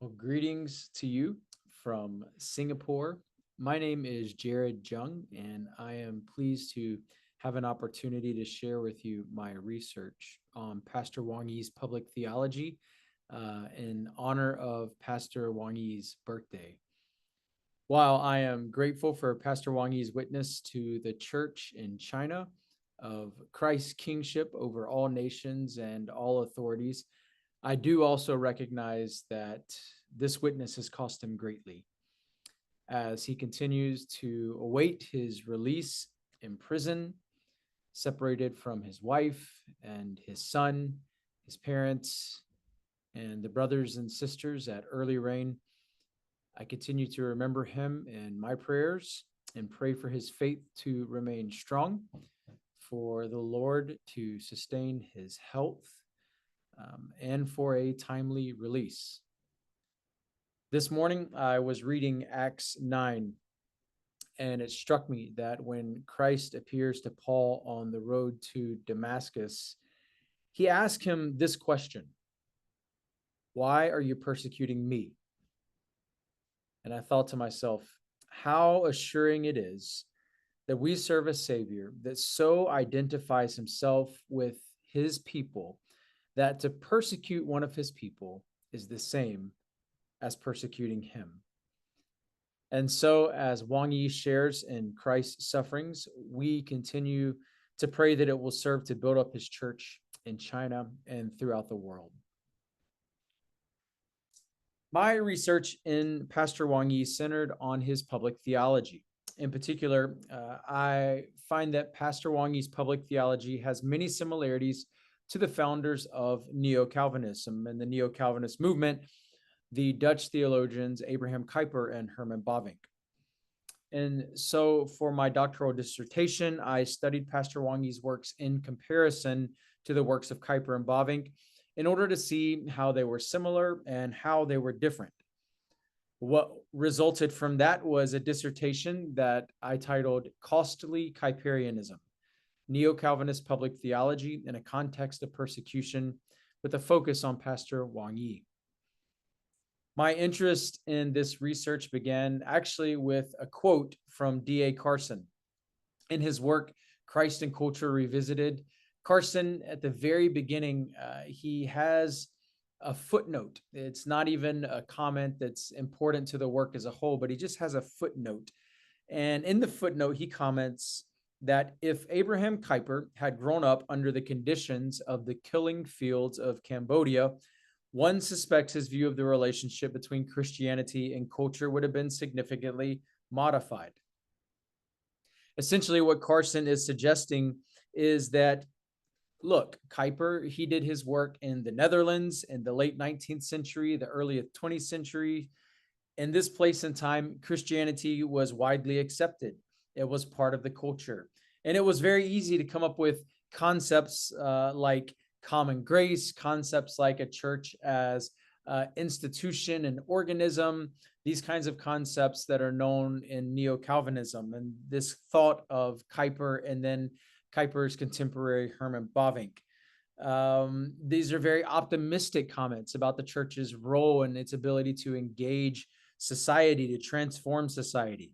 Well, greetings to you from Singapore. My name is Jerred Jung, and I am pleased to have an opportunity to share with you my research on Pastor Wang Yi's public theology in honor of Pastor Wang Yi's birthday. While I am grateful for Pastor Wang Yi's witness to the church in China of Christ's kingship over all nations and all authorities, I do also recognize that this witness has cost him greatly as he continues to await his release in prison, separated from his wife and his son, his parents, and the brothers and sisters at Early Rain. I continue to remember him in my prayers and pray for his faith to remain strong, for the Lord to sustain his health, and for a timely release. This morning, I was reading Acts 9, and it struck me that when Christ appears to Paul on the road to Damascus, he asked him this question: "Why are you persecuting me?" And I thought to myself, how assuring it is that we serve a Savior that so identifies himself with his people that to persecute one of his people is the same as persecuting him. And so, as Wang Yi shares in Christ's sufferings, we continue to pray that it will serve to build up his church in China and throughout the world. My research in Pastor Wang Yi centered on his public theology. In particular, I find that Pastor Wang Yi's public theology has many similarities to the founders of Neo-Calvinism and the Neo-Calvinist movement, the Dutch theologians Abraham Kuyper and Herman Bavinck. And so for my doctoral dissertation, I studied Pastor Wang Yi's works in comparison to the works of Kuyper and Bavinck in order to see how they were similar and how they were different. What resulted from that was a dissertation that I titled Costly Kuyperianism, Neo-Calvinist Public Theology in a Context of Persecution, with a focus on Pastor Wang Yi. My interest in this research began actually with a quote from D.A. Carson. In his work, Christ and Culture Revisited, Carson, at the very beginning, he has a footnote. It's not even a comment that's important to the work as a whole, but he just has a footnote. And in the footnote, he comments that if Abraham Kuyper had grown up under the conditions of the killing fields of Cambodia, one suspects his view of the relationship between Christianity and culture would have been significantly modified. Essentially, what Carson is suggesting is that, look, Kuyper, he did his work in the Netherlands in the late 19th century, the early 20th century. In this place and time, Christianity was widely accepted. It was part of the culture. And it was very easy to come up with concepts like common grace, concepts like a church as institution and organism, these kinds of concepts that are known in Neo-Calvinism, and this thought of Kuyper and then Kuyper's contemporary Herman Bavinck. These are very optimistic comments about the church's role and its ability to engage society, to transform society.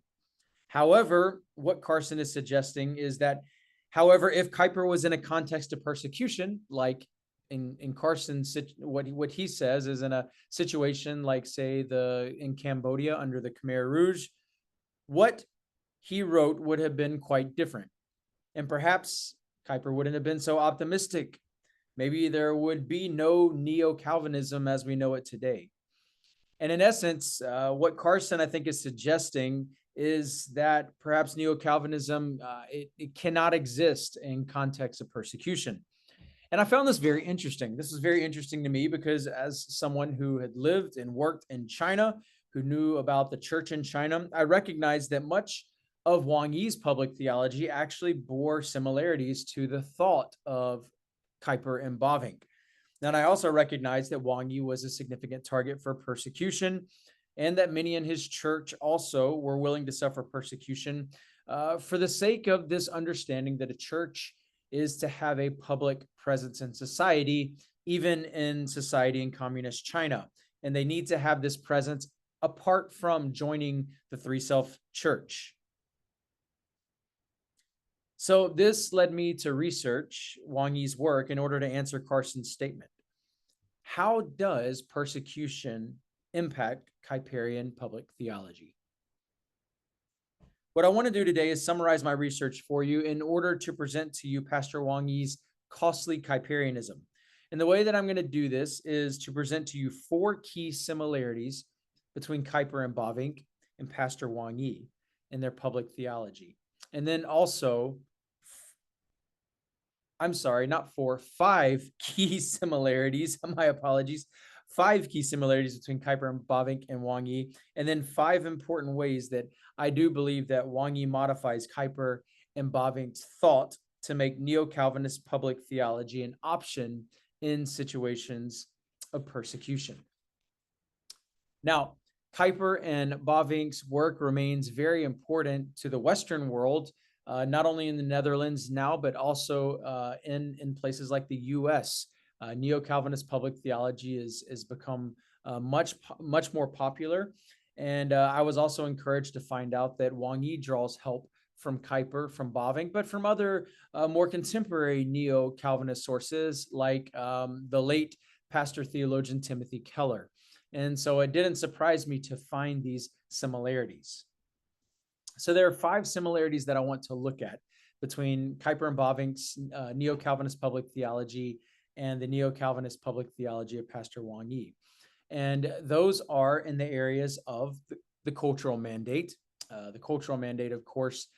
However, what Carson is suggesting is that, however, if Kuyper was in a context of persecution, like in Carson's, what he says is in a situation like, say, in Cambodia under the Khmer Rouge, what he wrote would have been quite different. And perhaps Kuyper wouldn't have been so optimistic. Maybe there would be no Neo-Calvinism as we know it today. And in essence, what Carson, I think, is suggesting is that perhaps Neo-Calvinism, it cannot exist in context of persecution. And I found this very interesting. This is very interesting to me because as someone who had lived and worked in China, who knew about the church in China, I recognized that much of Wang Yi's public theology actually bore similarities to the thought of Kuyper and Bavinck. And I also recognized that Wang Yi was a significant target for persecution, and that many in his church also were willing to suffer persecution for the sake of this understanding that a church is to have a public presence in society, even in society in communist China. and they need to have this presence apart from joining the Three Self Church. So this led me to research Wang Yi's work in order to answer Carson's statement. How does persecution impact Kuyperian public theology? What I want to do today is summarize my research for you in order to present to you Pastor Wang Yi's costly Kuyperianism. And the way that I'm going to do this is to present to you 4 key similarities between Kuyper and Bavinck and Pastor Wang Yi in their public theology. And then also, not 4, 5 key similarities. My apologies. 5 key similarities between Kuyper and Bavinck and Wang Yi, and then 5 important ways that I do believe that Wang Yi modifies Kuyper and Bavinck's thought to make neo-Calvinist public theology an option in situations of persecution. Now, Kuyper and Bavinck's work remains very important to the Western world, not only in the Netherlands now, but also in places like the U.S. Neo-Calvinist public theology has become much more popular. And I was also encouraged to find out that Wang Yi draws help from Kuyper, from Bavinck, but from other more contemporary Neo-Calvinist sources like the late pastor theologian Timothy Keller. And so it didn't surprise me to find these similarities. So there are 5 similarities that I want to look at between Kuyper and Bavinck's Neo-Calvinist public theology and the Neo-Calvinist public theology of Pastor Wang Yi. And those are in the areas of the cultural mandate. The cultural mandate, of course,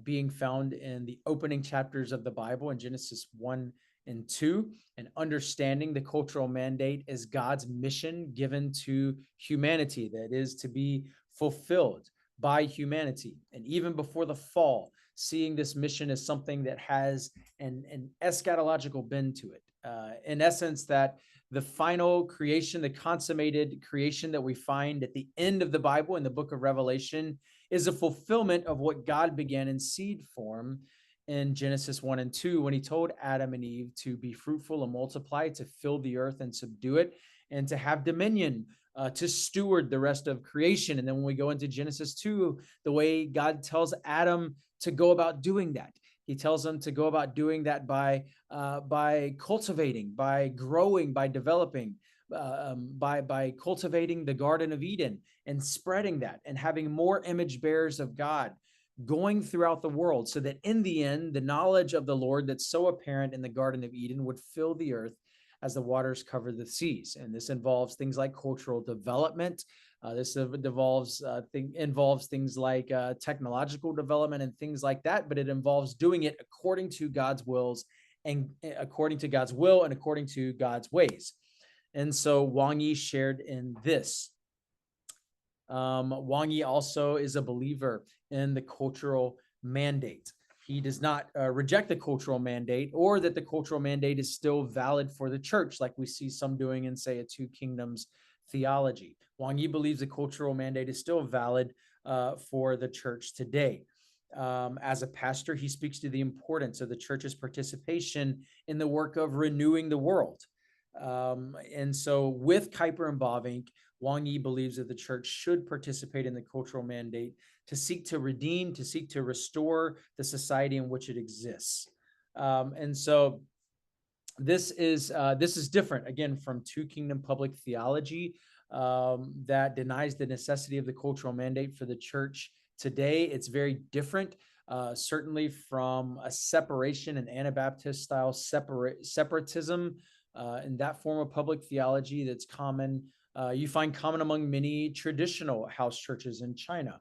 being found in the opening chapters of the Bible in Genesis 1 and 2, and understanding the cultural mandate as God's mission given to humanity that is to be fulfilled by humanity. And even before the fall, seeing this mission as something that has an eschatological bend to it. In essence, that the final creation, the consummated creation that we find at the end of the Bible in the book of Revelation is a fulfillment of what God began in seed form in Genesis 1 and 2, when he told Adam and Eve to be fruitful and multiply, to fill the earth and subdue it, and to have dominion, to steward the rest of creation. And then when we go into Genesis 2, the way God tells Adam to go about doing that, he tells him to go about doing that by cultivating, by growing, by developing, by cultivating the Garden of Eden and spreading that and having more image bearers of God going throughout the world, so that in the end, the knowledge of the Lord that's so apparent in the Garden of Eden would fill the earth as the waters cover the seas. And this involves things like cultural development. This involves things like technological development and things like that, but it involves doing it according to God's wills and according to God's will and according to God's ways. And so Wang Yi shared in this. Wang Yi also is a believer in the cultural mandate. He does not reject the cultural mandate, or that the cultural mandate is still valid for the church, like we see some doing in, say, a 2 kingdoms theology. Wang Yi believes the cultural mandate is still valid for the church today. As a pastor, he speaks to the importance of the church's participation in the work of renewing the world. And so with Kuyper and Bavinck, Wang Yi believes that the church should participate in the cultural mandate to seek to redeem, to seek to restore the society in which it exists. And so this is different, again, from 2 kingdom public theology that denies the necessity of the cultural mandate for the church today. It's very different, certainly from a separation and Anabaptist style separatism in that form of public theology that's common. You find common among many traditional house churches in China.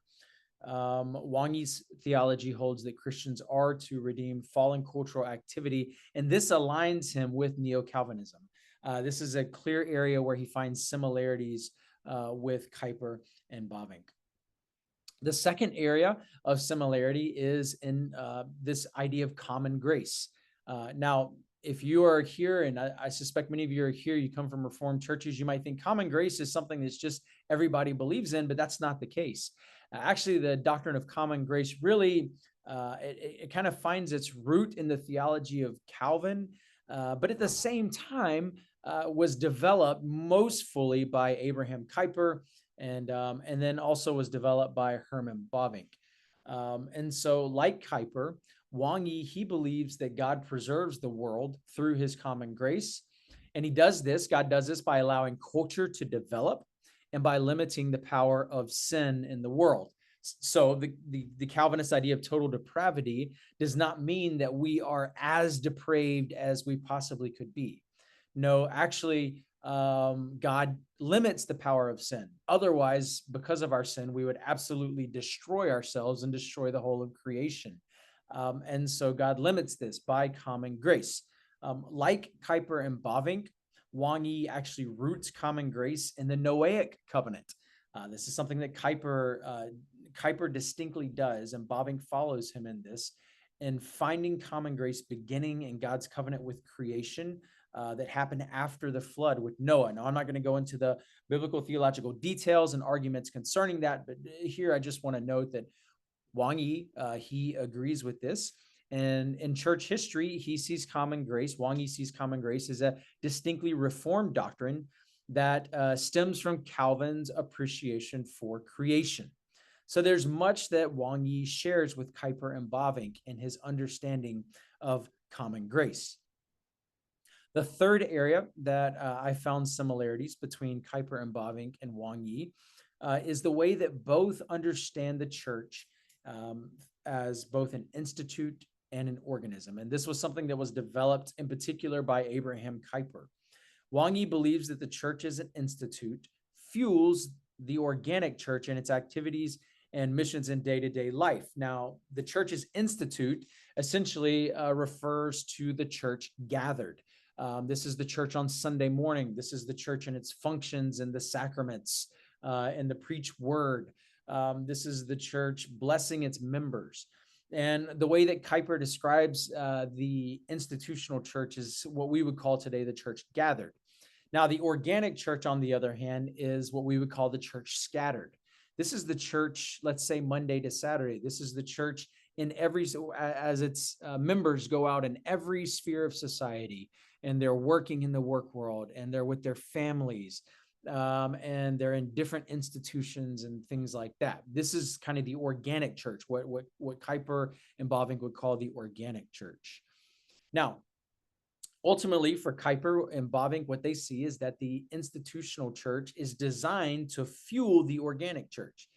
Wang Yi's theology holds that Christians are to redeem fallen cultural activity, and this aligns him with Neo-Calvinism. This is a clear area where he finds similarities with Kuyper and Bavinck. The second area of similarity is in this idea of common grace. Now, if you are here, and I suspect many of you are here, you come from Reformed churches, you might think common grace is something that's just everybody believes in, but that's not the case. Actually, the doctrine of common grace really, it kind of finds its root in the theology of Calvin, but at the same time, was developed most fully by Abraham Kuyper, and then also was developed by Herman Bavinck. And so, like Kuyper, Wang Yi, he believes that God preserves the world through his common grace. And God does this by allowing culture to develop and by limiting the power of sin in the world. So the Calvinist idea of total depravity does not mean that we are as depraved as we possibly could be. No, actually, God limits the power of sin. Otherwise, because of our sin, we would absolutely destroy ourselves and destroy the whole of creation. And so God limits this by common grace. Like Kuyper and Bavinck, Wang Yi actually roots common grace in the Noahic covenant. This is something that Kuyper distinctly does, and Bavinck follows him in this, in finding common grace beginning in God's covenant with creation that happened after the flood with Noah. Now, I'm not going to go into the biblical theological details and arguments concerning that, but here I just want to note that Wang Yi, he agrees with this. And in church history, he sees common grace. Wang Yi sees common grace as a distinctly reformed doctrine that stems from Calvin's appreciation for creation. So there's much that Wang Yi shares with Kuyper and Bavinck in his understanding of common grace. The third area that I found similarities between Kuyper and Bavinck and Wang Yi is the way that both understand the church as both an institute and an organism. And this was something that was developed in particular by Abraham Kuyper. Wang Yi believes that the church as an institute fuels the organic church and its activities and missions in day-to-day life. Now, the church's institute essentially refers to the church gathered. This is the church on Sunday morning. This is the church and its functions and the sacraments and the preached word. This is the church blessing its members. And the way that Kuyper describes the institutional church is what we would call today the church gathered. Now, the organic church, on the other hand, is what we would call the church scattered. This is the church, let's say Monday to Saturday. This is the church in every, as its members go out in every sphere of society, and they're working in the work world, and they're with their families, and they're in different institutions and things like that. This is kind of the organic church, what Kuyper and Bavinck would call the organic church. Now, ultimately, for Kuyper and Bavinck, what they see is that the institutional church is designed to fuel the organic church.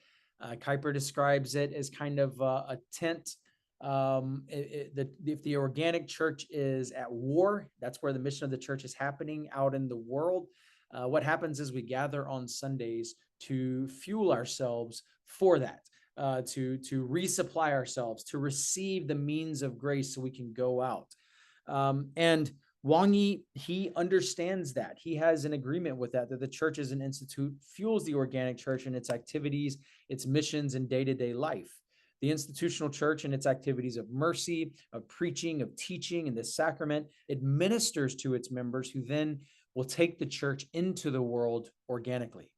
Kuyper describes it as kind of a tent. If the organic church is at war, that's where the mission of the church is happening out in the world. What happens is we gather on Sundays to fuel ourselves for that, to resupply ourselves, to receive the means of grace so we can go out. And Wang Yi, he understands that. He has an agreement with that the church as an institute fuels the organic church and its activities, its missions, and day-to-day life. The institutional church and its activities of mercy, of preaching, of teaching, and the sacrament administers to its members, who then will take the church into the world organically.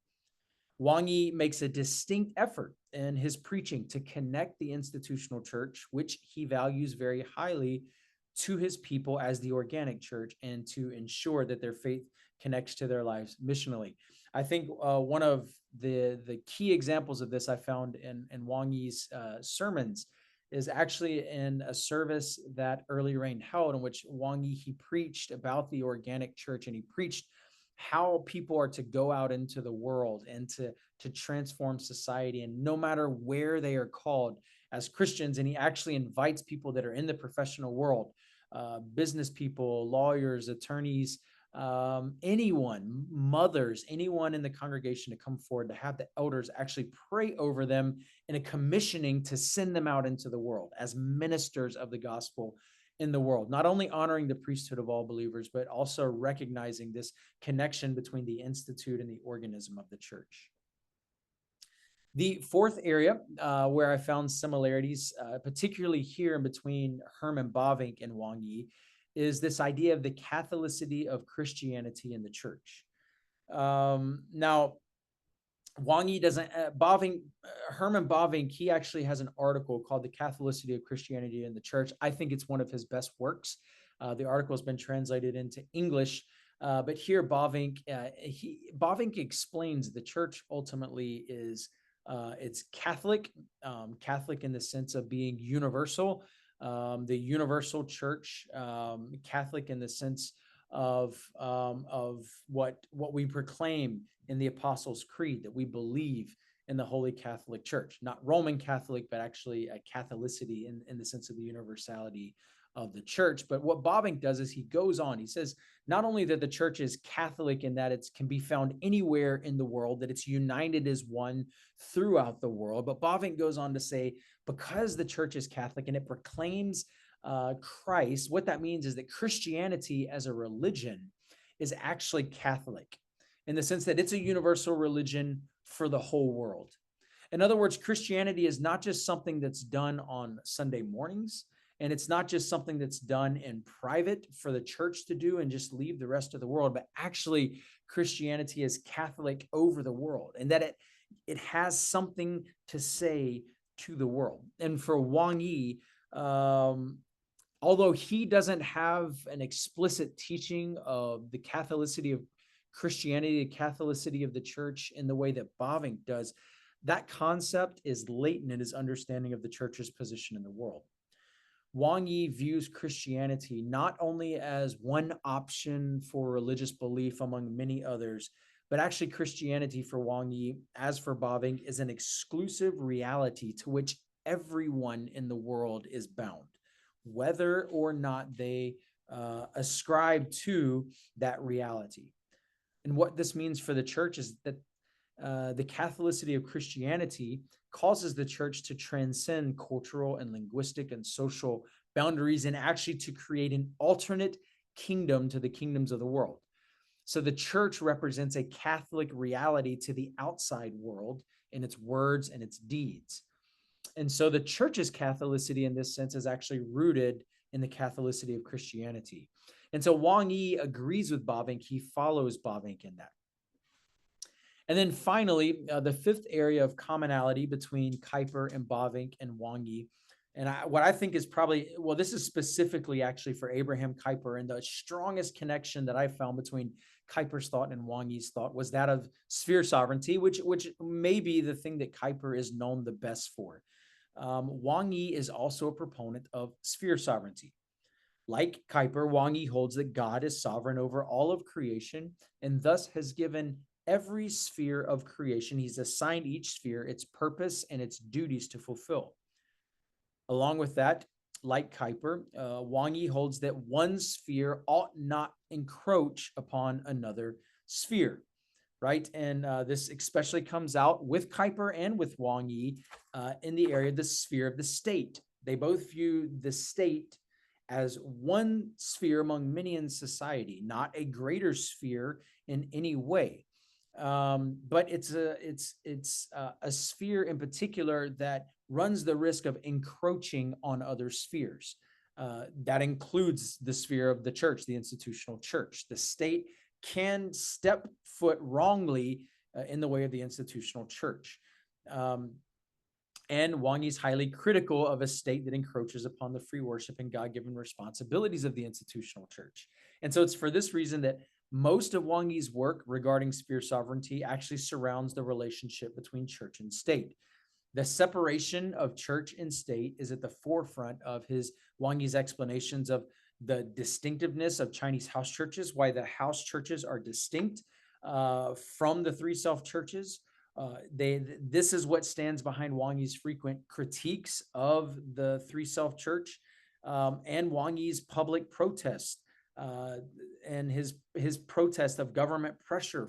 Wang Yi makes a distinct effort in his preaching to connect the institutional church, which he values very highly, to his people as the organic church, and to ensure that their faith connects to their lives missionally. I think one of the key examples of this I found in Wang Yi's sermons is actually in a service that Early Rain held, in which Wang Yi, he preached about the organic church, and he preached how people are to go out into the world and to transform society, and no matter where they are called as Christians. And he actually invites people that are in the professional world, business people, lawyers, attorneys, anyone, mothers, anyone in the congregation, to come forward, to have the elders actually pray over them in a commissioning to send them out into the world as ministers of the gospel in the world, not only honoring the priesthood of all believers, but also recognizing this connection between the institute and the organism of the church. The fourth area where I found similarities, particularly here in between Herman Bavinck and Wang Yi, is this idea of the Catholicity of Christianity in the church. Now, Wang Yi doesn't, Herman Bavinck, he actually has an article called The Catholicity of Christianity in the Church. I think it's one of his best works. The article has been translated into English. But here, Bavinck explains the church ultimately is it's Catholic, Catholic in the sense of being universal, the universal church, Catholic in the sense of what we proclaim in the Apostles' Creed, that we believe in the Holy Catholic Church, not Roman Catholic, but actually a Catholicity in the sense of the universality of the church. But what Bavinck does is he goes on, he says, not only that the church is Catholic in that it can be found anywhere in the world, that it's united as one throughout the world, but Bavinck goes on to say, because the church is Catholic and it proclaims Christ, what that means is that Christianity as a religion is actually Catholic in the sense that it's a universal religion for the whole world. In other words, Christianity is not just something that's done on Sunday mornings, and it's not just something that's done in private for the church to do and just leave the rest of the world, but actually Christianity is Catholic over the world, and that it has something to say to the world. And for Wang Yi, although he doesn't have an explicit teaching of the Catholicity of Christianity, the Catholicity of the church in the way that Bavinck does, that concept is latent in his understanding of the church's position in the world. Wang Yi views Christianity not only as one option for religious belief among many others, but actually Christianity for Wang Yi, as for Bavinck, is an exclusive reality to which everyone in the world is bound, whether or not they ascribe to that reality. And what this means for the church is that the Catholicity of Christianity causes the church to transcend cultural and linguistic and social boundaries and actually to create an alternate kingdom to the kingdoms of the world. So the church represents a Catholic reality to the outside world in its words and its deeds. And so the church's Catholicity in this sense is actually rooted in the Catholicity of Christianity. And so Wang Yi agrees with Bavinck. He follows Bavinck in that. And then finally, the fifth area of commonality between Kuyper and Bavinck and Wang Yi, and what I think is probably, well, this is specifically actually for Abraham Kuyper, and the strongest connection that I found between Kuyper's thought and Wang Yi's thought was that of sphere sovereignty, which may be the thing that Kuyper is known the best for. Wang Yi is also a proponent of sphere sovereignty. Like Kuyper, Wang Yi holds that God is sovereign over all of creation and thus has given every sphere of creation, he's assigned each sphere its purpose and its duties to fulfill. Along with that, like Kuyper, Wang Yi holds that one sphere ought not encroach upon another sphere, right? And this especially comes out with Kuyper and with Wang Yi in the area of the sphere of the state. They both view the state as one sphere among many in society, not a greater sphere in any way. But it's a sphere in particular that runs the risk of encroaching on other spheres. That includes the sphere of the church, the institutional church. The state can step foot wrongly in the way of the institutional church. And Wang Yi is highly critical of a state that encroaches upon the free worship and God-given responsibilities of the institutional church. And so it's for this reason that most of Wang Yi's work regarding sphere sovereignty actually surrounds the relationship between church and state. The separation of church and state is at the forefront of Wang Yi's explanations of the distinctiveness of Chinese house churches, why the house churches are distinct from the three self-churches. This is what stands behind Wang Yi's frequent critiques of the three self-church and Wang Yi's public protest and his protest of government pressure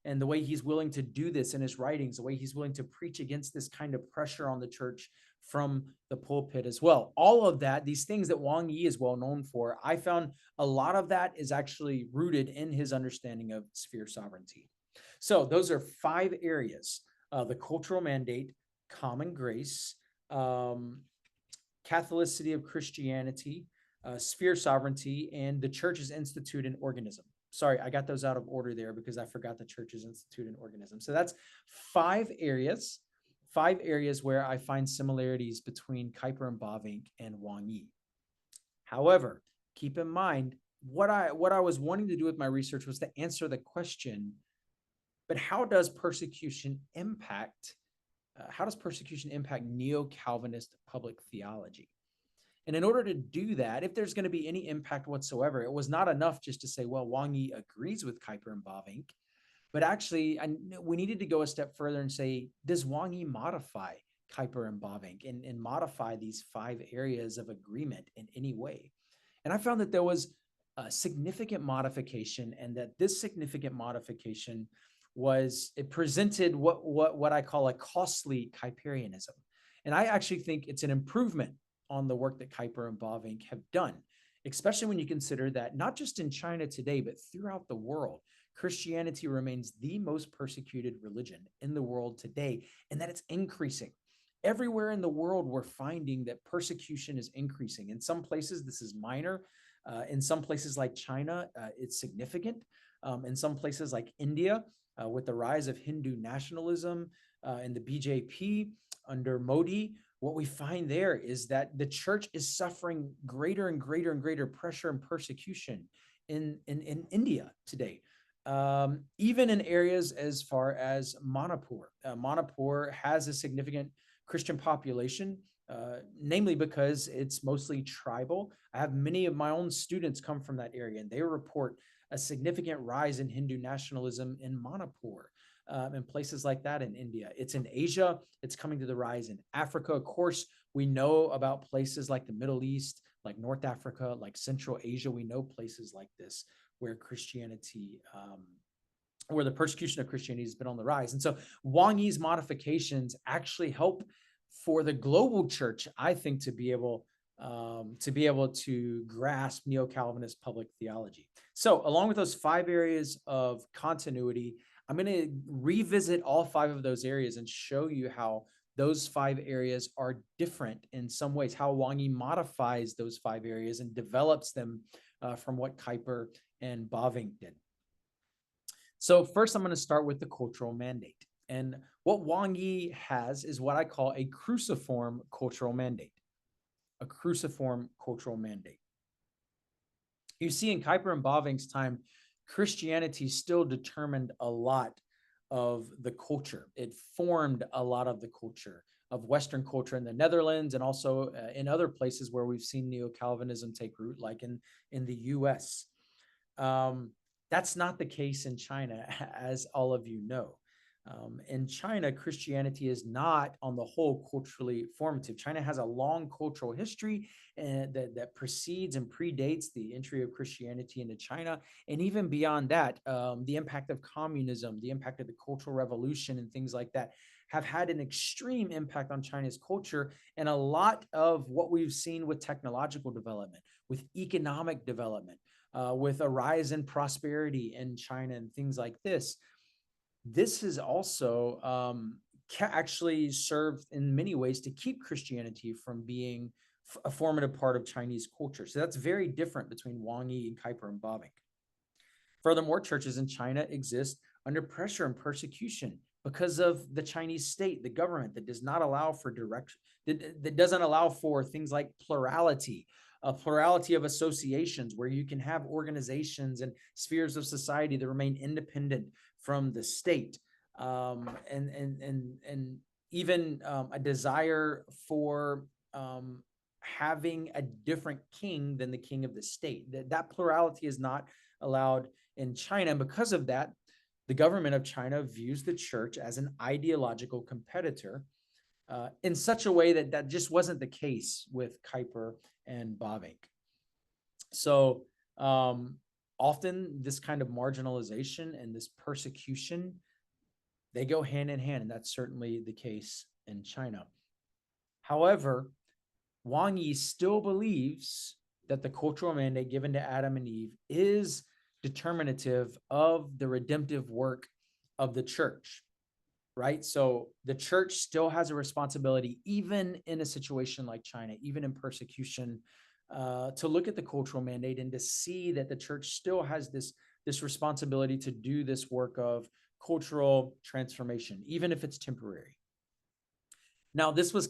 and the way he's willing to do this in his writings, the way he's willing to preach against this kind of pressure on the church from the pulpit as well. All of that, these things that Wang Yi is well known for, I found a lot of that is actually rooted in his understanding of sphere sovereignty. So those are 5 areas: the cultural mandate, common grace, Catholicity of Christianity, sphere sovereignty, and the church's institute and organism. Sorry, I got those out of order there because I forgot the church's institute and organism. So that's 5 areas where I find similarities between Kuyper and Bavinck and Wang Yi. However, keep in mind, what I was wanting to do with my research was to answer the question, but how does persecution impact neo-Calvinist public theology? And in order to do that, if there's going to be any impact whatsoever, it was not enough just to say, well, Wang Yi agrees with Kuyper and Bavinck, but actually we needed to go a step further and say, does Wang Yi modify Kuyper and Bavinck and modify these 5 areas of agreement in any way? And I found that there was a significant modification, and that this significant modification it presented what I call a costly Kuyperianism. And I actually think it's an improvement on the work that Kuyper and Bavinck have done, especially when you consider that not just in China today, but throughout the world, Christianity remains the most persecuted religion in the world today, and that it's increasing. Everywhere in the world, we're finding that persecution is increasing. In some places, this is minor. In some places like China, it's significant. In some places like India, with the rise of Hindu nationalism and the BJP under Modi, what we find there is that the church is suffering greater and greater and greater pressure and persecution in India today. Even in areas as far as Manipur. Manipur has a significant Christian population, namely because it's mostly tribal. I have many of my own students come from that area, and they report a significant rise in Hindu nationalism in Manipur. And places like that in India. It's in Asia. It's coming to the rise in Africa. Of course, we know about places like the Middle East, like North Africa, like Central Asia. We know places like this where where the persecution of Christianity has been on the rise. And so Wang Yi's modifications actually help for the global church, I think, to be able to grasp neo-Calvinist public theology. So along with those 5 areas of continuity, I'm going to revisit all 5 of those areas and show you how those 5 areas are different in some ways, how Wang Yi modifies those 5 areas and develops them from what Kuyper and Bavinck did. So first, I'm going to start with the cultural mandate. And what Wang Yi has is what I call a cruciform cultural mandate. A cruciform cultural mandate. You see, in Kuyper and Bavinck's time, Christianity still determined a lot of the culture. It formed a lot of the culture of Western culture in the Netherlands, and also in other places where we've seen neo-Calvinism take root, like in the US. That's not the case in China, as all of you know. In China, Christianity is not, on the whole, culturally formative. China has a long cultural history that precedes and predates the entry of Christianity into China. And even beyond that, the impact of communism, the impact of the Cultural Revolution, and things like that have had an extreme impact on China's culture. And a lot of what we've seen with technological development, with economic development, with a rise in prosperity in China and things like this, this has also actually served in many ways to keep Christianity from being a formative part of Chinese culture. So that's very different between Wang Yi and Kuyper and Bavinck. Furthermore, churches in China exist under pressure and persecution because of the Chinese state, the government that does not allow for that doesn't allow for things like plurality, a plurality of associations where you can have organizations and spheres of society that remain independent from the state, and even a desire for having a different king than the king of the state. That plurality is not allowed in China. And because of that, the government of China views the church as an ideological competitor in such a way that just wasn't the case with Kuyper and Bavinck. So often this kind of marginalization and this persecution, they go hand in hand, and that's certainly the case in China. However, Wang Yi still believes that the cultural mandate given to Adam and Eve is determinative of the redemptive work of the church, right? So the church still has a responsibility, even in a situation like China, even in persecution, to look at the cultural mandate and to see that the church still has this responsibility to do this work of cultural transformation, even if it's temporary. Now, this was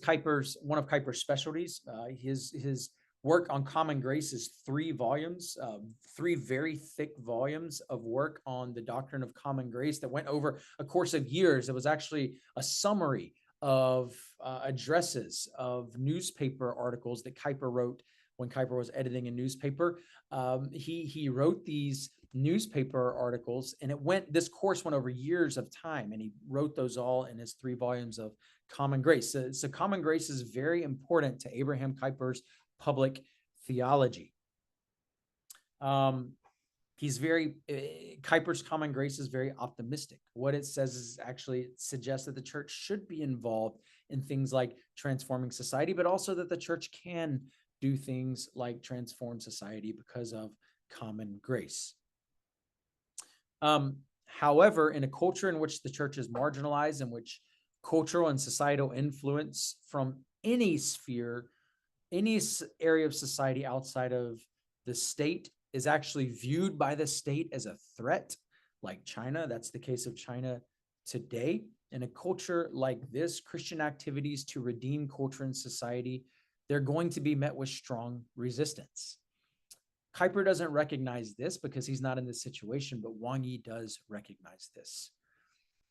one of Kuyper's specialties. His work on common grace is 3 volumes, 3 very thick volumes of work on the doctrine of common grace that went over a course of years. It was actually a summary of addresses of newspaper articles that Kuyper wrote when Kuyper was editing a newspaper. He wrote these newspaper articles, and this course went over years of time, and he wrote those all in his 3 volumes of Common Grace. So Common Grace is very important to Abraham Kuyper's public theology. Kuyper's Common Grace is very optimistic. What it says is actually, it suggests that the church should be involved in things like transforming society, but also that the church can do things like transform society because of common grace. However, in a culture in which the church is marginalized, in which cultural and societal influence from any sphere, any area of society outside of the state is actually viewed by the state as a threat, like China. That's the case of China today. In a culture like this, Christian activities to redeem culture and society, they're going to be met with strong resistance. Kuyper doesn't recognize this because he's not in this situation, but Wang Yi does recognize this.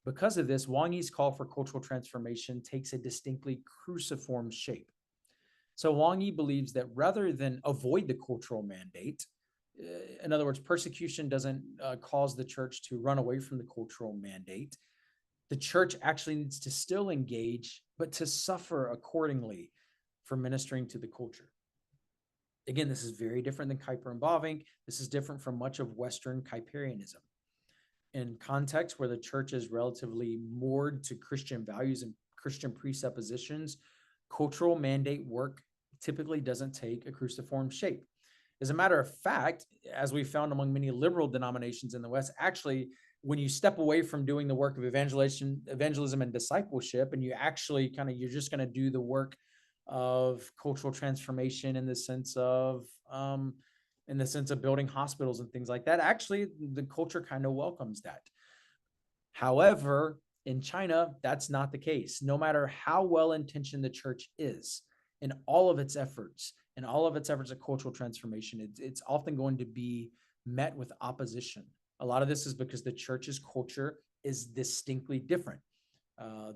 Because of this, Wang Yi's call for cultural transformation takes a distinctly cruciform shape. So Wang Yi believes that rather than avoid the cultural mandate, in other words, persecution doesn't cause the church to run away from the cultural mandate. The church actually needs to still engage, but to suffer accordingly for ministering to the culture. Again, this is very different than Kuyper and Bavinck. This is different from much of Western Kuyperianism. In contexts where the church is relatively moored to Christian values and Christian presuppositions, cultural mandate work typically doesn't take a cruciform shape. As a matter of fact, as we found among many liberal denominations in the West, actually, when you step away from doing the work of evangelism and discipleship, and you actually you're just going to do the work of cultural transformation in the sense of building hospitals and things like that, actually, the culture kind of welcomes that. However, in China, that's not the case. No matter how well-intentioned the church is in all of its efforts, of cultural transformation, it's often going to be met with opposition. A lot of this is because the church's culture is distinctly different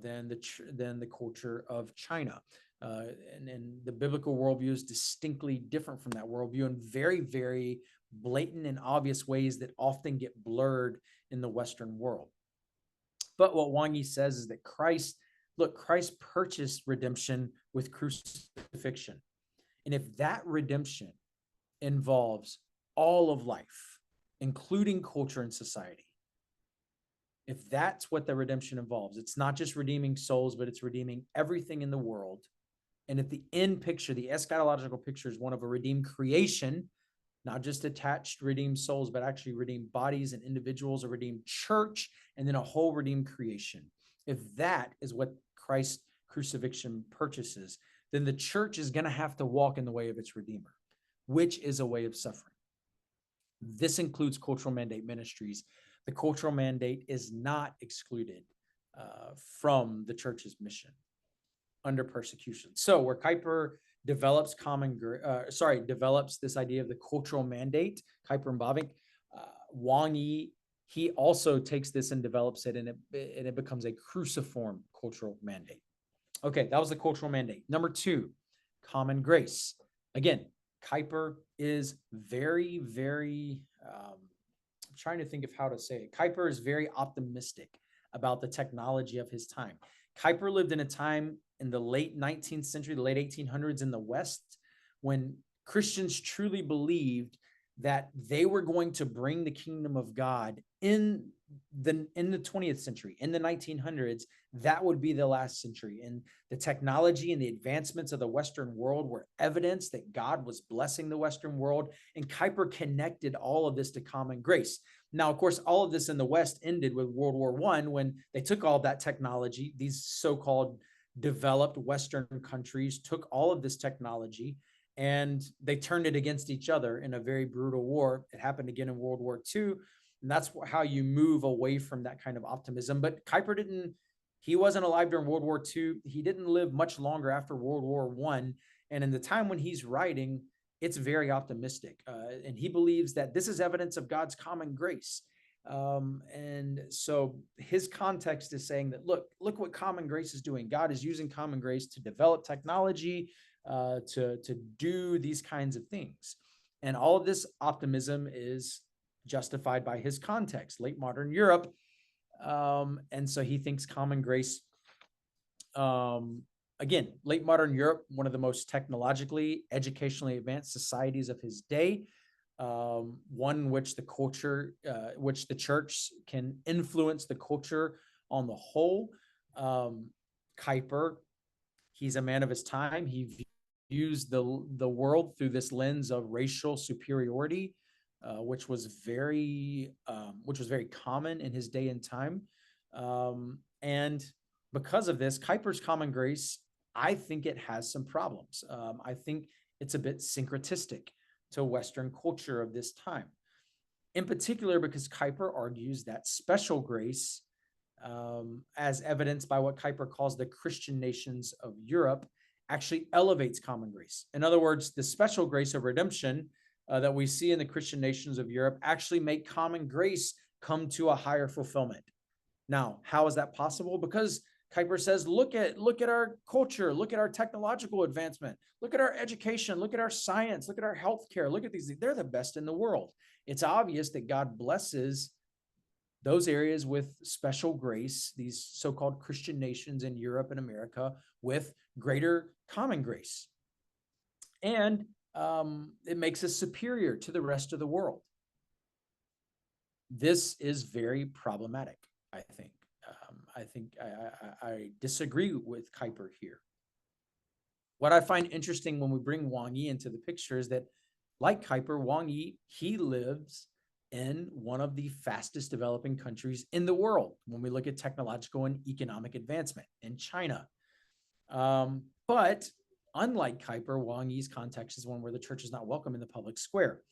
than the culture of China. And the biblical worldview is distinctly different from that worldview in very, very blatant and obvious ways that often get blurred in the Western world. But what Wang Yi says is that Christ purchased redemption with crucifixion. And if that redemption involves all of life, including culture and society, if that's what the redemption involves, it's not just redeeming souls, but it's redeeming everything in the world. And if the end picture, the eschatological picture, is one of a redeemed creation, not just attached redeemed souls, but actually redeemed bodies and individuals, a redeemed church, and then a whole redeemed creation. If that is what Christ's crucifixion purchases, then the church is going to have to walk in the way of its Redeemer, which is a way of suffering. This includes cultural mandate ministries. The cultural mandate is not excluded from the church's mission under persecution. So where Kuyper develops this idea of the cultural mandate, Kuyper and Bavinck, Wang Yi, he also takes this and develops it, and it becomes a cruciform cultural mandate. Okay, that was the cultural mandate. Number 2, common grace. Again, Kuyper is very, very, I'm trying to think of how to say it. Kuyper is very optimistic about the technology of his time. Kuyper lived in a time in the late 19th century, the late 1800s in the West, when Christians truly believed that they were going to bring the kingdom of God in the 20th century, in the 1900s. That would be the last century. And the technology and the advancements of the Western world were evidence that God was blessing the Western world. And Kuyper connected all of this to common grace. Now, of course, all of this in the West ended with World War I, when they took all of that technology. These so-called developed Western countries took all of this technology and they turned it against each other in a very brutal war. It happened again in World War II. And that's how you move away from that kind of optimism. But Kuyper he wasn't alive during World War II. He didn't live much longer after World War I. And in the time when he's writing, it's very optimistic. And he believes that this is evidence of God's common grace. And so his context is saying that, look what common grace is doing. God is using common grace to develop technology, to do these kinds of things. And all of this optimism is justified by his context, late modern Europe. And so he thinks common grace, again, late modern Europe, one of the most technologically, educationally advanced societies of his day, one which the culture, which the church can influence the culture on the whole. Kuyper, he's a man of his time. He views the world through this lens of racial superiority, which was very common in his day and time. And because of this, Kuyper's common grace, I think it has some problems. I think it's a bit syncretistic to Western culture of this time. In particular, because Kuyper argues that special grace, as evidenced by what Kuyper calls the Christian nations of Europe, actually elevates common grace. In other words, the special grace of redemption that we see in the Christian nations of Europe actually make common grace come to a higher fulfillment. Now, how is that possible? Because Kuyper says, look at our culture, look at our technological advancement, look at our education, look at our science, look at our healthcare, look at these. They're the best in the world. It's obvious that God blesses those areas with special grace, these so-called Christian nations in Europe and America, with greater common grace. And it makes us superior to the rest of the world. This is very problematic, I think. I disagree with Kuyper here. What I find interesting when we bring Wang Yi into the picture is that, like Kuyper, Wang Yi, he lives in one of the fastest developing countries in the world when we look at technological and economic advancement, in China. But unlike Kuyper, Wang Yi's context is one where the church is not welcome in the public square.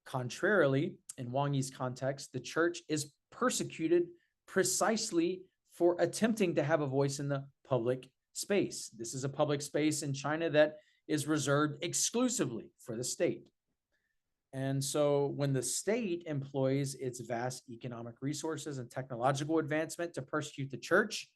Contrarily, in Wang Yi's context, the church is persecuted precisely for attempting to have a voice in the public space. This is a public space in China that is reserved exclusively for the state. And so when the state employs its vast economic resources and technological advancement to persecute the church,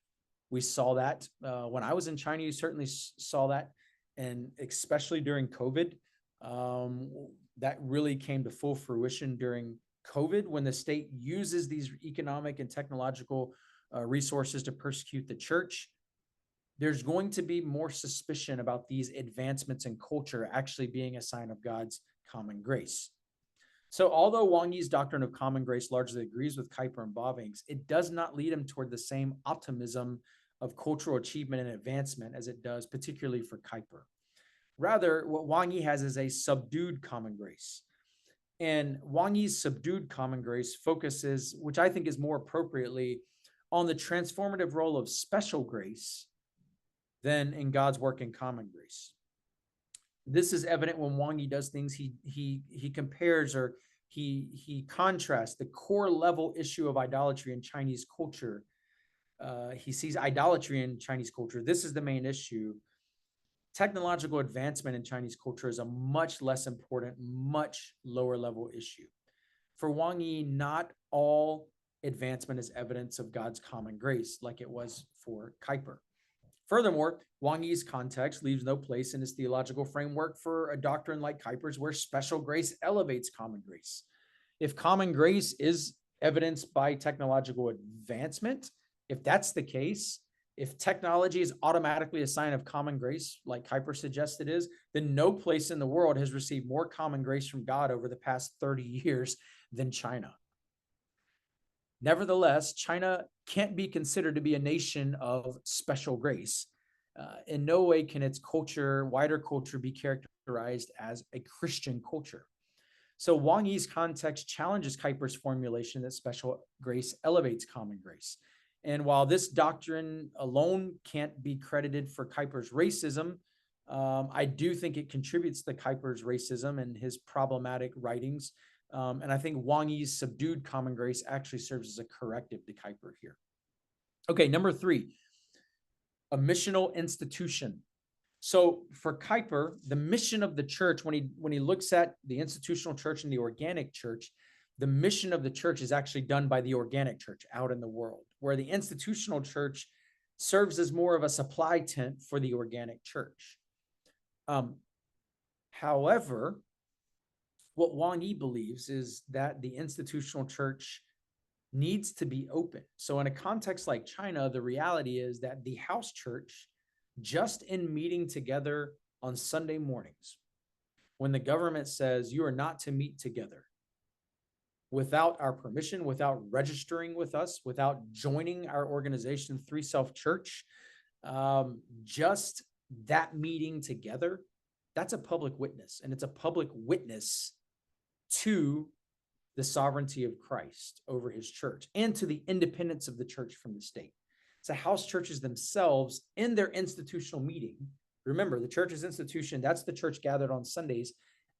we saw that when I was in China, you certainly saw that. And especially during COVID, that really came to full fruition during COVID, when the state uses these economic and technological resources to persecute the church. There's going to be more suspicion about these advancements in culture actually being a sign of God's common grace. So although Wang Yi's doctrine of common grace largely agrees with Kuyper and Bavinck's, it does not lead him toward the same optimism of cultural achievement and advancement as it does particularly for Kuyper. Rather, what Wang Yi has is a subdued common grace. And Wang Yi's subdued common grace focuses, which I think is more appropriately, on the transformative role of special grace than in God's work in common grace. This is evident when Wang Yi does things. He compares, or he contrasts the core level issue of idolatry in Chinese culture. He sees idolatry in Chinese culture. This is the main issue. Technological advancement in Chinese culture is a much less important, much lower level issue. For Wang Yi, not all advancement is evidence of God's common grace, like it was for Kuyper. Furthermore, Wang Yi's context leaves no place in his theological framework for a doctrine like Kuyper's, where special grace elevates common grace. If common grace is evidenced by technological advancement, if that's the case, if technology is automatically a sign of common grace, like Kuyper suggests it is, then no place in the world has received more common grace from God over the past 30 years than China. Nevertheless, China can't be considered to be a nation of special grace. In no way can its culture, wider culture, be characterized as a Christian culture. So Wang Yi's context challenges Kuyper's formulation that special grace elevates common grace. And while this doctrine alone can't be credited for Kuyper's racism, I do think it contributes to Kuyper's racism and his problematic writings. And I think Wang Yi's subdued common grace actually serves as a corrective to Kuyper here. Okay, number 3, a missional institution. So for Kuyper, the mission of the church, when he looks at the institutional church and the organic church, the mission of the church is actually done by the organic church out in the world, where the institutional church serves as more of a supply tent for the organic church. However, what Wang Yi believes is that the institutional church needs to be open. So in a context like China, the reality is that the house church, just in meeting together on Sunday mornings, when the government says you are not to meet together without our permission, without registering with us, without joining our organization, Three Self Church, just that meeting together, that's a public witness. And it's a public witness to the sovereignty of Christ over his church and to the independence of the church from the state. So house churches themselves in their institutional meeting, remember the church's institution, that's the church gathered on Sundays,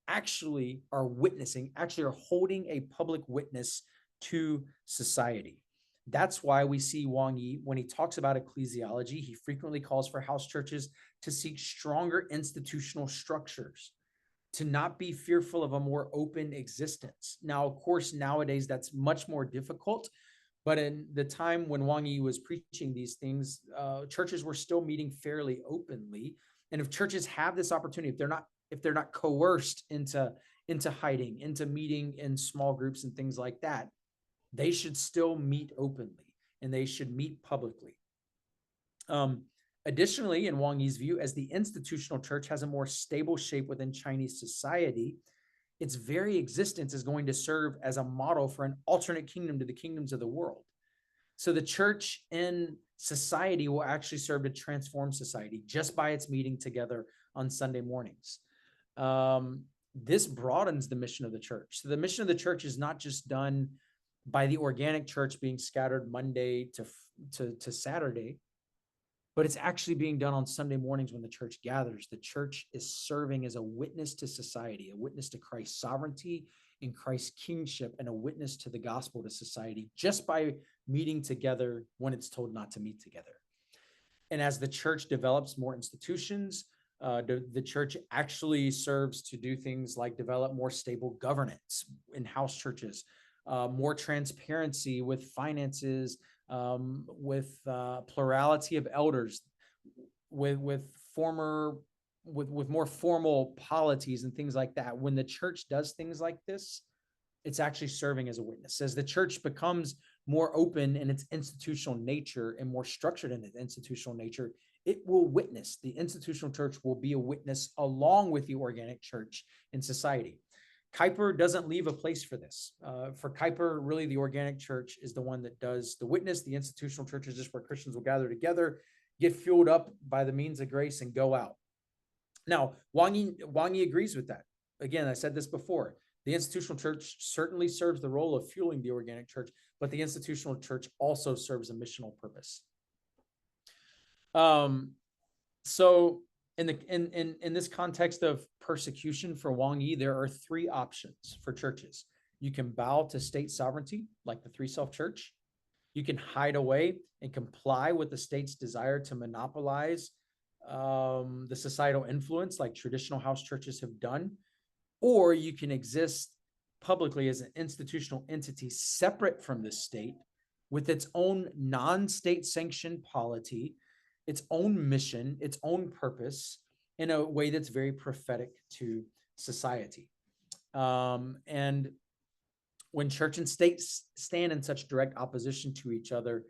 actually are witnessing, actually are holding a public witness to society. That's why we see Wang Yi, when he talks about ecclesiology, he frequently calls for house churches to seek stronger institutional structures, to not be fearful of a more open existence. Now, of course, nowadays that's much more difficult, but in the time when Wang Yi was preaching these things, churches were still meeting fairly openly. And if churches have this opportunity, if they're not coerced into hiding, into meeting in small groups and things like that, they should still meet openly and they should meet publicly. Additionally, in Wang Yi's view, as the institutional church has a more stable shape within Chinese society, its very existence is going to serve as a model for an alternate kingdom to the kingdoms of the world. So the church in society will actually serve to transform society just by its meeting together on Sunday mornings. This broadens the mission of the church. So the mission of the church is not just done by the organic church being scattered Monday to Saturday, but it's actually being done on Sunday mornings when the church gathers. The church is serving as a witness to society, a witness to Christ's sovereignty and Christ's kingship, and a witness to the gospel to society just by meeting together when it's told not to meet together. And as the church develops more institutions, the church actually serves to do things like develop more stable governance in house churches, more transparency with finances, with plurality of elders, with more formal polities and things like that. When the church does things like this, it's actually serving as a witness. As the church becomes more open in its institutional nature and more structured in its institutional nature, it will witness. The institutional church will be a witness along with the organic church in society. Kuyper doesn't leave a place for this. For Kuyper, really, the organic church is the one that does the witness. The institutional church is just where Christians will gather together, get fueled up by the means of grace, and go out. Now, Wang Yi agrees with that. Again, I said this before. The institutional church certainly serves the role of fueling the organic church, but the institutional church also serves a missional purpose. So in this context of persecution for Wang Yi, there are three options for churches. You can bow to state sovereignty, like the Three Self Church. You can hide away and comply with the state's desire to monopolize the societal influence, like traditional house churches have done. Or you can exist publicly as an institutional entity separate from the state with its own non-state sanctioned polity, its own mission, its own purpose, in a way that's very prophetic to society. And when church and state stand in such direct opposition to each other,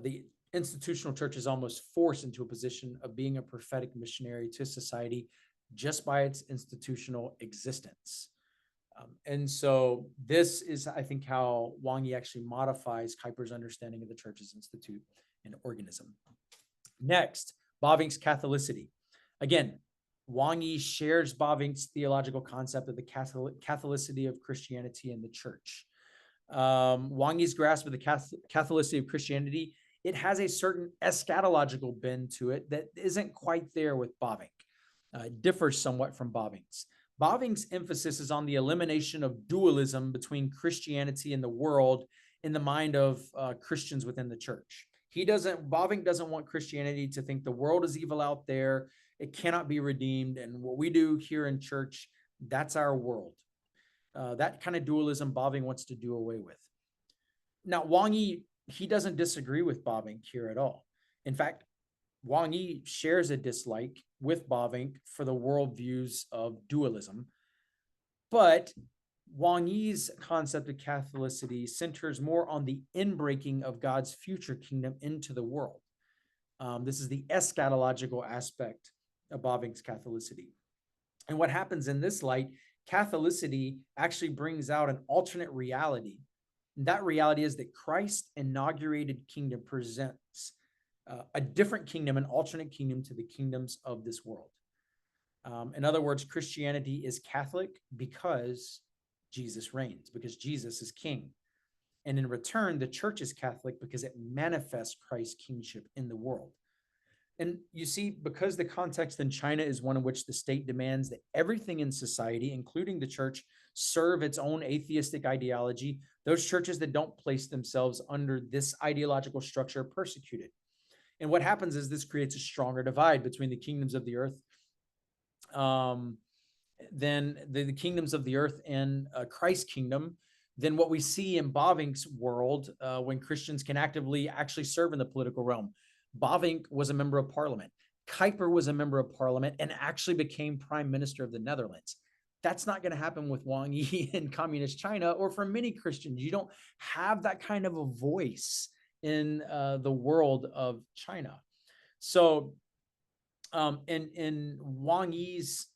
the institutional church is almost forced into a position of being a prophetic missionary to society just by its institutional existence. And so this is, I think, how Wang Yi actually modifies Kuyper's understanding of the church's institute and organism. Next, Bavinck's Catholicity. Again, Wang Yi shares Bavinck's theological concept of the Catholicity of Christianity and the church. Wang Yi's grasp of the Catholicity of Christianity, it has a certain eschatological bend to it that isn't quite there with Bavinck. It differs somewhat from Bavinck's. Bavinck's emphasis is on the elimination of dualism between Christianity and the world in the mind of Christians within the church. Bavinck doesn't want Christianity to think the world is evil out there It cannot be redeemed. And what we do here in church, that's our world. That kind of dualism Bavinck wants to do away with. Now, Wang Yi, he doesn't disagree with Bavinck here at all. In fact, Wang Yi shares a dislike with Bavinck for the worldviews of dualism, but Wang Yi's concept of Catholicity centers more on the inbreaking of God's future kingdom into the world. This is the eschatological aspect of Bavinck's Catholicity. And what happens in this light, Catholicity actually brings out an alternate reality. And that reality is that Christ's inaugurated kingdom presents a different kingdom, an alternate kingdom to the kingdoms of this world. In other words, Christianity is Catholic because Jesus reigns, because Jesus is king. And in return, the church is Catholic because it manifests Christ's kingship in the world. And you see, because the context in China is one in which the state demands that everything in society, including the church, serve its own atheistic ideology, those churches that don't place themselves under this ideological structure are persecuted. And what happens is this creates a stronger divide between the kingdoms of the earth than the kingdoms of the earth and Christ's kingdom than what we see in Bavinck's world when Christians can actively actually serve in the political realm. Bavinck was a member of parliament. Kuyper was a member of parliament and actually became prime minister of the Netherlands. That's not going to happen with Wang Yi in communist China, or for many Christians. You don't have that kind of a voice in the world of China. So in Wang Yi's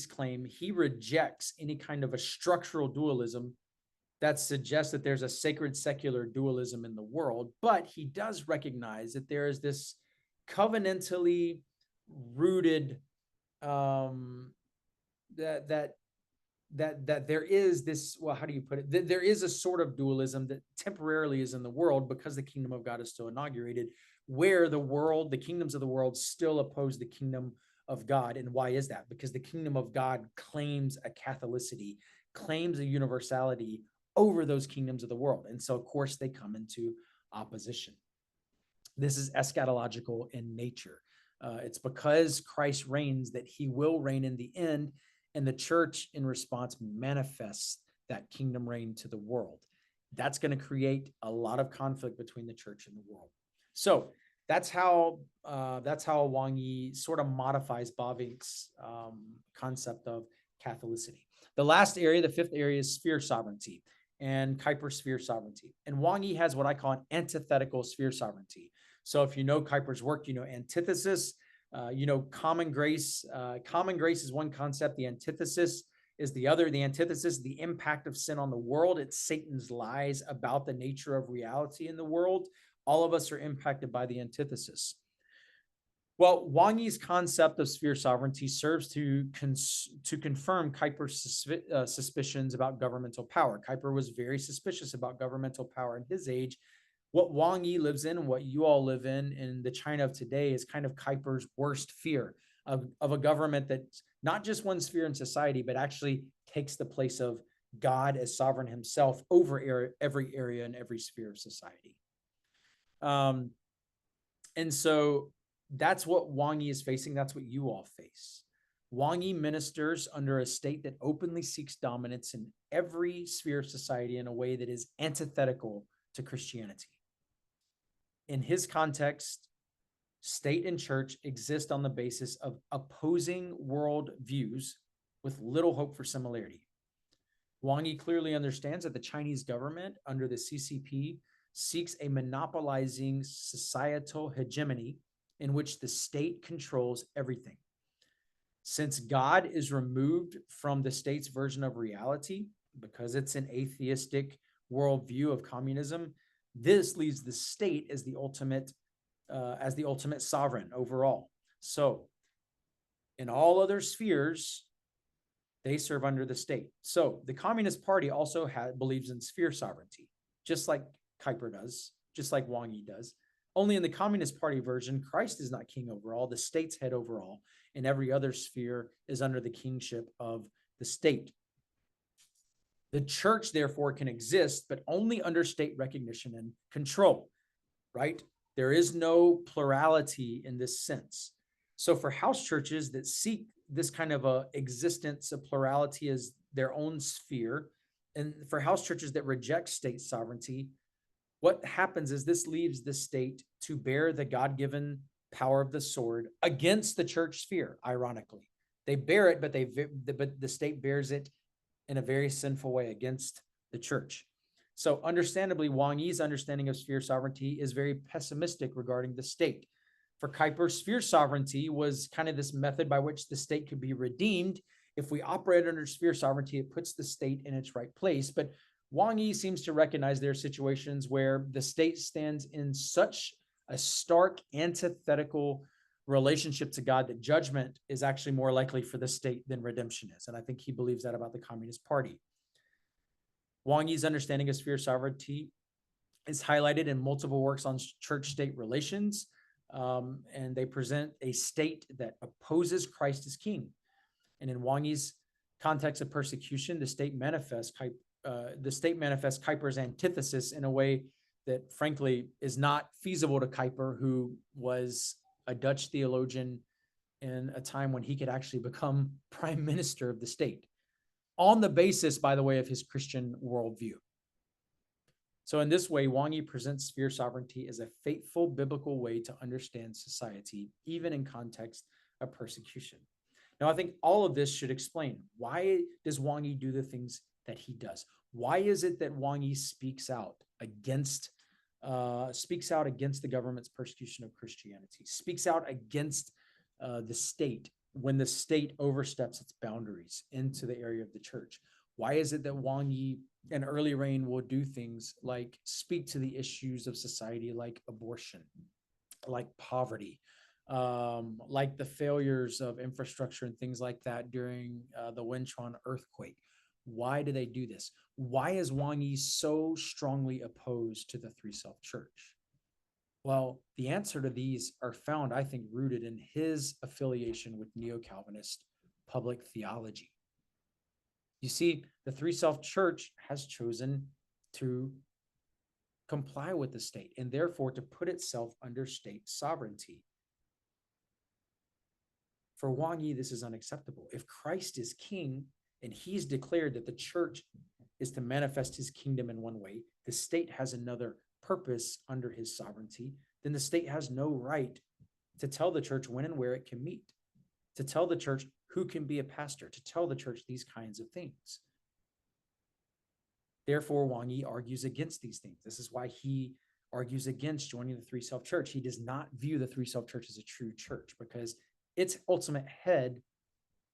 claim, he rejects any kind of a structural dualism that suggests that there's a sacred secular dualism in the world, but he does recognize that there is this covenantally rooted that there is this, well, how do you put it? There is a sort of dualism that temporarily is in the world because the kingdom of God is still inaugurated, where the kingdoms of the world still oppose the kingdom of God. And why is that? Because the kingdom of God claims a Catholicity, claims a universality over those kingdoms of the world. And so, of course, they come into opposition. This is eschatological in nature. It's because Christ reigns that he will reign in the end, and the church, in response, manifests that kingdom reign to the world. That's going to create a lot of conflict between the church and the world. So that's how Wang Yi sort of modifies Bavinck's concept of Catholicity. The last area, the fifth area, is sphere sovereignty and Kuyper's sphere sovereignty. And Wang Yi has what I call an antithetical sphere sovereignty. So if you know Kuyper's work, you know antithesis, you know common grace. Common grace is one concept. The antithesis is the other. The antithesis, the impact of sin on the world. It's Satan's lies about the nature of reality in the world. All of us are impacted by the antithesis. Well, Wang Yi's concept of sphere sovereignty serves to confirm Kuyper's suspicions about governmental power. Kuyper was very suspicious about governmental power in his age. What Wang Yi lives in and what you all live in the China of today is kind of Kuyper's worst fear of a government that's not just one sphere in society, but actually takes the place of God as sovereign himself over every area and every sphere of society. And so that's what Wang Yi is facing. That's what you all face. Wang Yi ministers under a state that openly seeks dominance in every sphere of society in a way that is antithetical to Christianity. In his context, state and church exist on the basis of opposing world views with little hope for similarity. Wang Yi clearly understands that the Chinese government under the CCP seeks a monopolizing societal hegemony in which the state controls everything. Since God is removed from the state's version of reality, because it's an atheistic worldview of communism, this leaves the state as the ultimate sovereign overall. So in all other spheres, they serve under the state. So the Communist Party also believes in sphere sovereignty, just like Kuyper does, just like Wang Yi does. Only in the Communist Party version, Christ is not king over all, the state's head over all, and every other sphere is under the kingship of the state. The church, therefore, can exist, but only under state recognition and control, right? There is no plurality in this sense. So for house churches that seek this kind of a existence of plurality as their own sphere, and for house churches that reject state sovereignty, what happens is this leaves the state to bear the God-given power of the sword against the church sphere. Ironically, they bear it, but the state bears it in a very sinful way against the church. So, understandably, Wang Yi's understanding of sphere sovereignty is very pessimistic regarding the state. For Kuiper, sphere sovereignty was kind of this method by which the state could be redeemed. If we operate under sphere sovereignty, it puts the state in its right place. But Wang Yi seems to recognize there are situations where the state stands in such a stark antithetical relationship to God that judgment is actually more likely for the state than redemption is. And I think he believes that about the Communist Party. Wang Yi's understanding of sphere sovereignty is highlighted in multiple works on church-state relations, and they present a state that opposes Christ as king. And in Wang Yi's context of persecution, the state manifests Kuiper's antithesis in a way that, frankly, is not feasible to Kuiper, who was a Dutch theologian in a time when he could actually become prime minister of the state, on the basis, by the way, of his Christian worldview. So in this way, Wang Yi presents sphere sovereignty as a faithful biblical way to understand society, even in context of persecution. Now, I think all of this should explain, why does Wang Yi do the things that he does? Why is it that Wang Yi speaks out against the government's persecution of Christianity, speaks out against the state when the state oversteps its boundaries into the area of the church? Why is it that Wang Yi in early reign will do things like speak to the issues of society, like abortion, like poverty, like the failures of infrastructure and things like that during the Wenchuan earthquake? Why do they do this? Why is Wang Yi so strongly opposed to the Three Self Church? Well, the answer to these are found, I think, rooted in his affiliation with neo-Calvinist public theology. You see, the Three Self Church has chosen to comply with the state and therefore to put itself under state sovereignty. For Wang Yi, this is unacceptable. If Christ is king and he's declared that the church is to manifest his kingdom in one way, the state has another purpose under his sovereignty, then the state has no right to tell the church when and where it can meet, to tell the church who can be a pastor, to tell the church these kinds of things. Therefore, Wang Yi argues against these things. This is why he argues against joining the Three Self Church. He does not view the Three Self Church as a true church because its ultimate head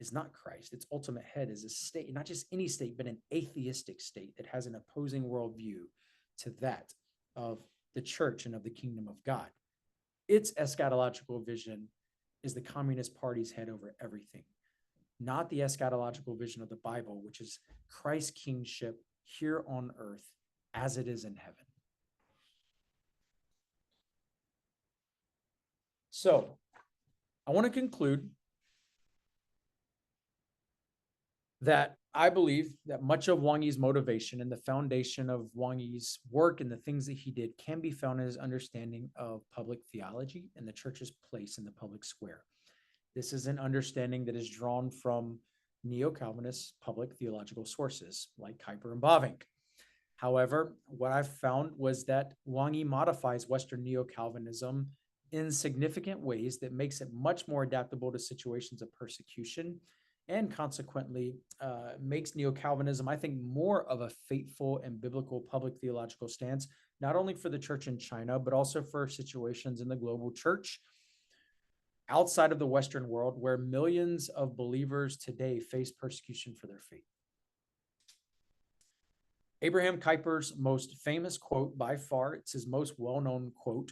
is not Christ. Its ultimate head is a state, not just any state, but an atheistic state that has an opposing worldview to that of the church and of the kingdom of God. Its eschatological vision is the Communist Party's head over everything, not the eschatological vision of the Bible, which is Christ's kingship here on earth as it is in heaven. So I want to conclude that I believe that much of Wang Yi's motivation and the foundation of Wang Yi's work and the things that he did can be found in his understanding of public theology and the church's place in the public square. This is an understanding that is drawn from neo-Calvinist public theological sources like Kuiper and Bavinck. However, what I've found was that Wang Yi modifies Western neo-Calvinism in significant ways that makes it much more adaptable to situations of persecution, and consequently makes neo-Calvinism, I think, more of a faithful and biblical public theological stance, not only for the church in China, but also for situations in the global church outside of the Western world where millions of believers today face persecution for their faith. Abraham Kuyper's most famous quote, by far, it's his most well-known quote,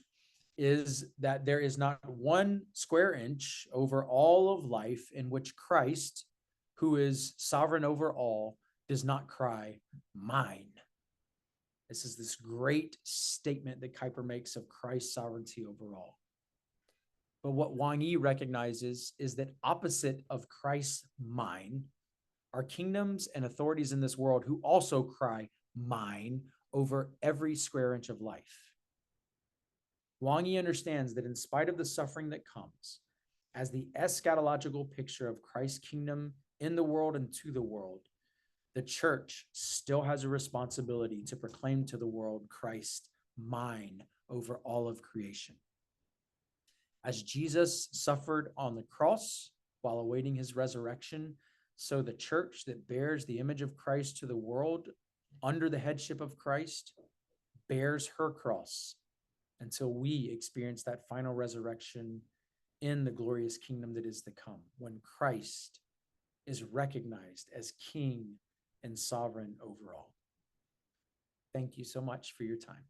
is that there is not one square inch over all of life in which Christ, who is sovereign over all, does not cry, mine. This is this great statement that Kuyper makes of Christ's sovereignty over all. But what Wang Yi recognizes is that opposite of Christ's mine are kingdoms and authorities in this world who also cry mine over every square inch of life. Wang Yi understands that in spite of the suffering that comes, as the eschatological picture of Christ's kingdom in the world and to the world, the church still has a responsibility to proclaim to the world Christ mine over all of creation. As Jesus suffered on the cross while awaiting his resurrection, so the church that bears the image of Christ to the world under the headship of Christ bears her cross until we experience that final resurrection in the glorious kingdom that is to come, when Christ is recognized as King and sovereign over all. Thank you so much for your time.